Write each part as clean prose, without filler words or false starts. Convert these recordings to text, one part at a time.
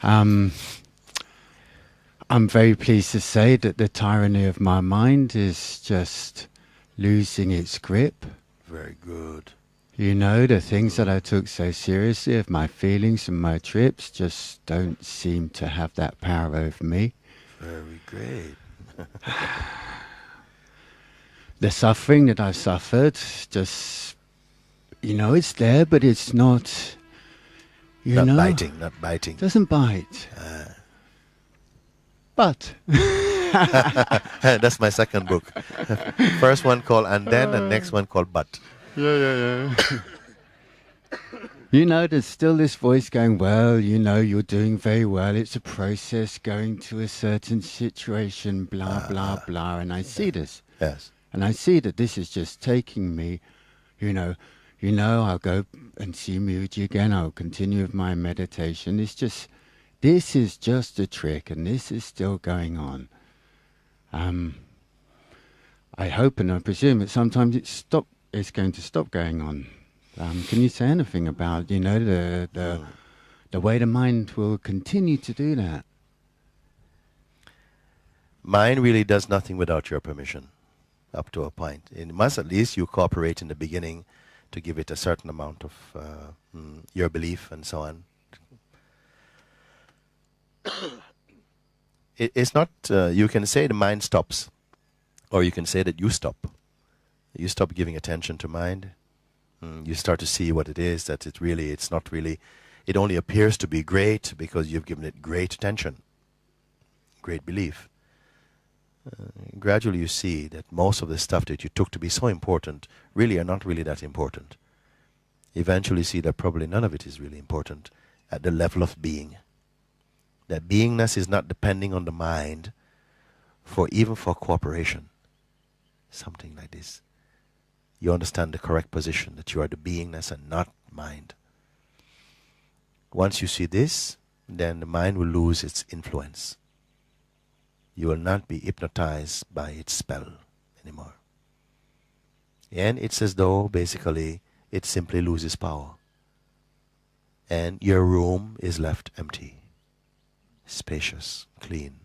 Um, I'm very pleased to say that the tyranny of my mind is just losing its grip. Very good. You know, the things that I took so seriously of my feelings and my trips just don't seem to have that power over me. Very great. The suffering that I've suffered just, it's there, but it's not, Not biting, not biting. doesn't bite. But That's my second book. First one called And Then, and next one called But. yeah. There's still this voice going, well, you're doing very well. It's a process going to a certain situation, blah, blah, blah. And I see this. Yes. And I see that this is just taking me, I'll go and see Mooji again. I'll continue with my meditation. This is just a trick, and this is still going on. I hope and I presume that sometimes it's going to stop going on. Can you say anything about, the way the mind will continue to do that? Mind really does nothing without your permission, up to a point. It must at least you cooperate in the beginning to give it a certain amount of your belief and so on. It's not, you can say the mind stops, or you can say that you stop. You stop giving attention to mind. You start to see what it is, that it's not really, it only appears to be great because you've given it great attention, great belief. Gradually you see that most of the stuff that you took to be so important really are not really that important. Eventually see that probably none of it is really important at the level of being. That beingness is not depending on the mind even for cooperation. Something like this. You understand the correct position, that you are the beingness and not mind. Once you see this, then the mind will lose its influence. You will not be hypnotized by its spell anymore. And it's as though basically it simply loses power. And your room is left empty, spacious, clean,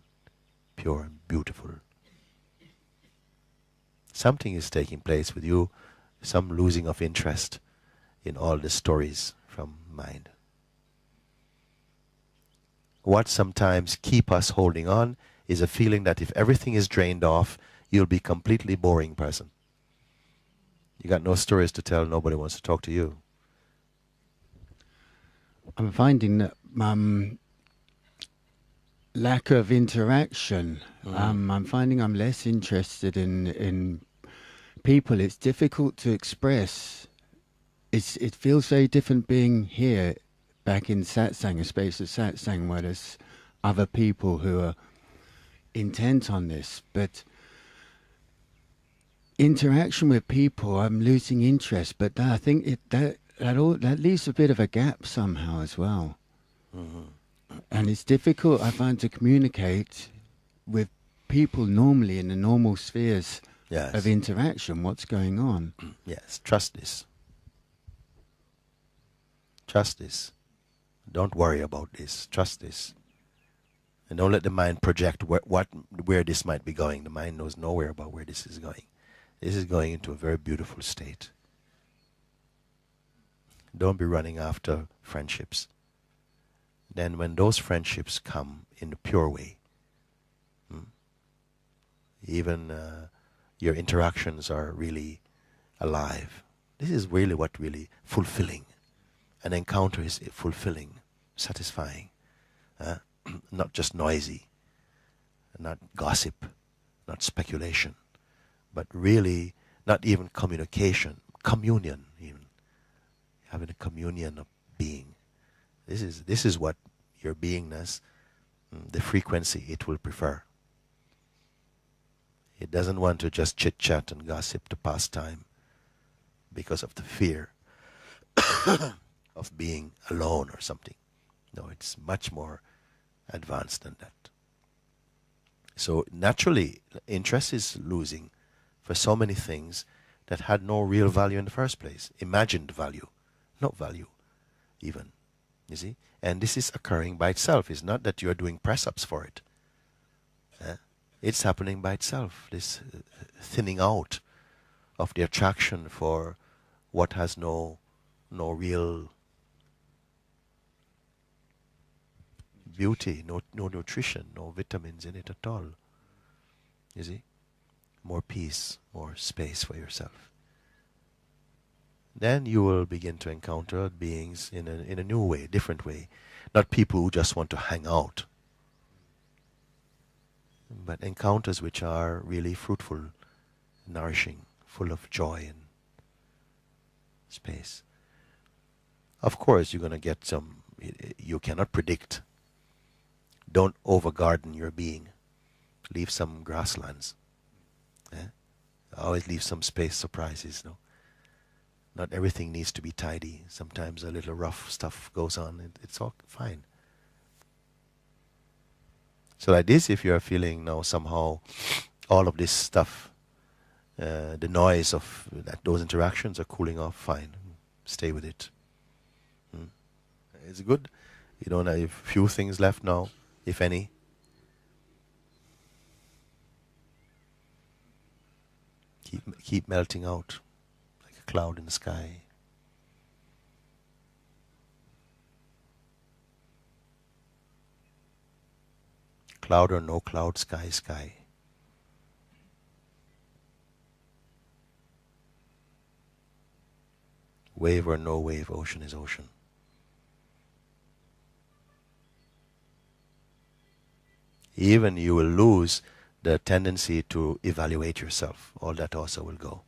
pure and beautiful. Something is taking place with you, some losing of interest in all the stories from mind. What sometimes keep us holding on is a feeling that if everything is drained off, you'll be a completely boring person. You got no stories to tell, nobody wants to talk to you. I'm finding that lack of interaction. I'm finding I'm less interested in people. It's difficult to express. It feels very different being here, back in satsang, a space of satsang, where there's other people who are intent on this. But interaction with people, I'm losing interest. But I think that leaves a bit of a gap somehow as well. And it's difficult, I find, to communicate with people normally in the normal spheres of interaction. What's going on? Yes, trust this. Trust this. Don't worry about this. Trust this. And don't let the mind project where this might be going. The mind knows nowhere about where this is going. This is going into a very beautiful state. Don't be running after friendships. Then when those friendships come in a pure way, even your interactions are really alive. This is really what really fulfilling. An encounter is fulfilling, satisfying, not just noisy, not gossip, not speculation, but really not even communication, communion even. Having a communion of being. This is what your beingness, the frequency it will prefer. It doesn't want to just chit-chat and gossip to pass time because of the fear of being alone or something. No, it's much more advanced than that. So naturally, interest is losing for so many things that had no real value in the first place. Imagined value, not value even. You see? And this is occurring by itself. It's not that you're doing press-ups for it. It's happening by itself, this thinning out of the attraction for what has no real beauty, no nutrition, no vitamins in it at all. You see? More peace, more space for yourself. Then you will begin to encounter beings in a new way, different way. Not people who just want to hang out, but encounters which are really fruitful, nourishing, full of joy and space. Of course, you're going to get some, you cannot predict. Don't overgarden your being. Leave some grasslands. Always leave some space, surprises. No? Not everything needs to be tidy. Sometimes a little rough stuff goes on. It's all fine. So like this, if you're feeling now somehow all of this stuff, the noise of those interactions are cooling off, fine. Stay with it. It's good. You don't have a few things left now, if any. Keep melting out like a cloud in the sky. Cloud or no cloud, sky, sky. Wave or no wave, ocean is ocean. Even you will lose the tendency to evaluate yourself. All that also will go.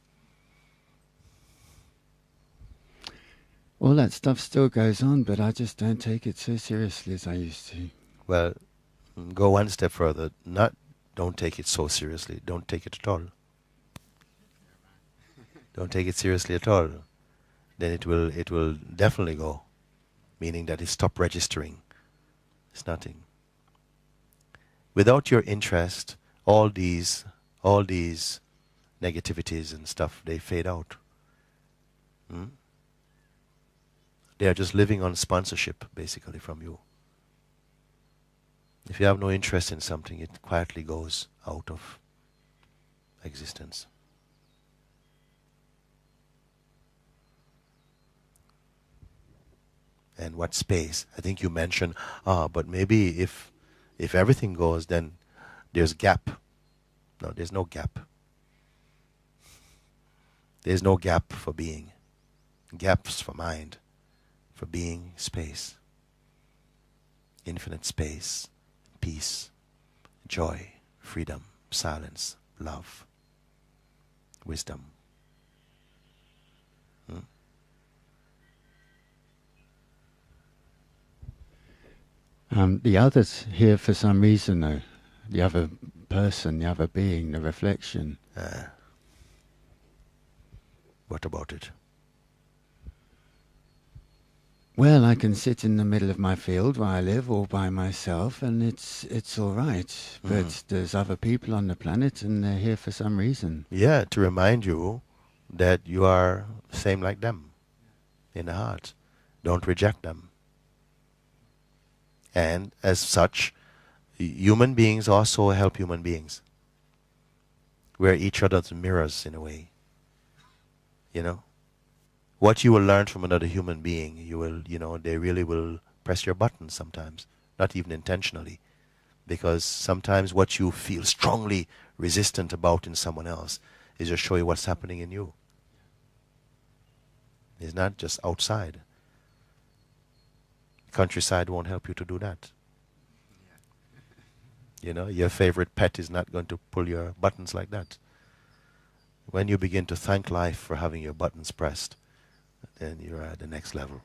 All that stuff still goes on, but I just don't take it so seriously as I used to. Well, go one step further. Don't take it so seriously. Don't take it at all. Don't take it seriously at all. Then it will definitely go. Meaning that it stop registering. It's nothing. Without your interest, all these negativities and stuff, they fade out. They are just living on sponsorship, basically, from you. If you have no interest in something, it quietly goes out of existence. And what space? I think you mentioned, but maybe if everything goes, then there's gap. No, there's no gap. There's no gap for being. Gaps for mind. For being, space. Infinite space. Peace. Joy. Freedom. Silence. Love. Wisdom. The other's here for some reason, though. The other person, the other being, the reflection. What about it? Well, I can sit in the middle of my field where I live all by myself, and it's all right. But there's other people on the planet, and they're here for some reason. Yeah, to remind you that you are same like them in the heart. Don't reject them. And as such, human beings also help human beings. We're each other's mirrors in a way. You know? What you will learn from another human being, they really will press your buttons sometimes. Not even intentionally. Because sometimes what you feel strongly resistant about in someone else is just show you what's happening in you. It's not just outside. Countryside won't help you to do that. Your favorite pet is not going to pull your buttons like that. When you begin to thank life for having your buttons pressed, then you're at the next level.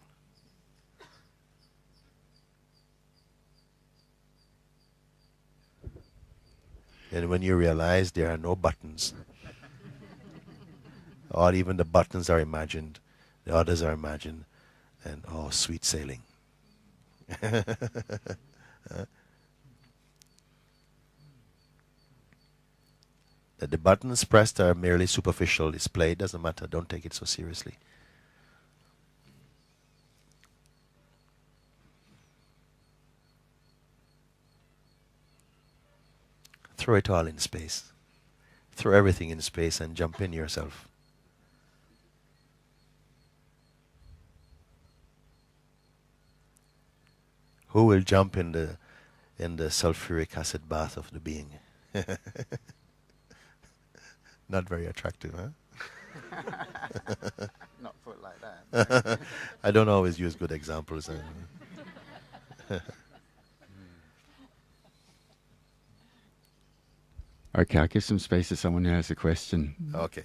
And when you realize there are no buttons, or even the buttons are imagined, the others are imagined, and sweet sailing. That the buttons pressed are merely superficial display, doesn't matter, don't take it so seriously. throw it all in space. Throw everything in space and jump in yourself. Who will jump in the sulfuric acid bath of the being? Not very attractive, huh? Not put like that. I don't always use good examples. Okay, I'll give some space to someone who has a question. Okay.